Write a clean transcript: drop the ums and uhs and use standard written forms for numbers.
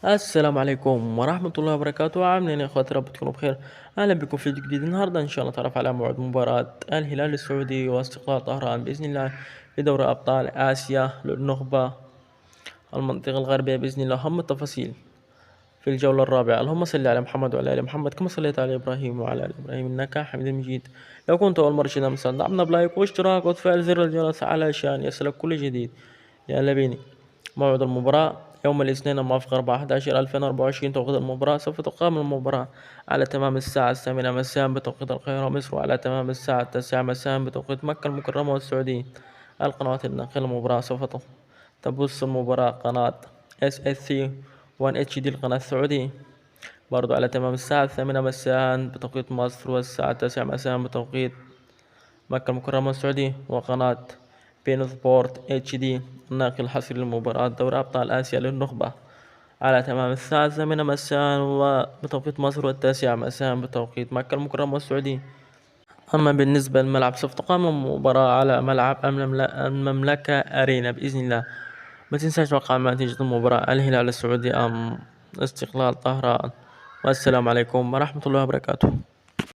السلام عليكم ورحمة الله وبركاته، عاملين يا اخواتي؟ رب تكونوا بخير. اهلا بكم في فيديو جديد. النهارده ان شاء الله نتعرف على موعد مباراة الهلال السعودي واستقلال طهران بإذن الله في دوري أبطال آسيا للنخبة المنطقة الغربية بإذن الله. هم التفاصيل في الجولة الرابعة. اللهم صل على محمد وعلى آل محمد كما صليت على إبراهيم وعلى آل إبراهيم إنك حميد مجيد. لو كنت أول مرة تشاهد مثلا دعمنا بلايك واشتراك وتفعيل زر الجرس علشان يصلك كل جديد. يلا بينا. موعد المباراة يوم الاثنين الموافق 4/11/2024 توقيت المباراة. سوف تقام المباراة على تمام الساعة 8 مساء بتوقيت القاهرة ومصر، وعلى تمام الساعة 9 مساء بتوقيت مكة المكرمة والسعودية. القنوات الناقلة المباراة سوف تبث المباراة قناة SSC 1 HD القناة السعودية، برضو على تمام الساعة 8 مساء بتوقيت مصر والساعة 9 مساء بتوقيت مكة المكرمة والسعودية. وقناة بين سبورت HD الناقل الحصري لمباراة دوري أبطال آسيا للنخبة على تمام الساعة 8 مساء بتوقيت مصر والتاسعة مساء بتوقيت مكة المكرمة والسعودية. أما بالنسبة للملعب سوف تقام المباراة على ملعب المملكة أرينا بإذن الله. ما تنساش توقع نتيجة المباراة، الهلال السعودي أم استقلال طهران. والسلام عليكم ورحمة الله وبركاته.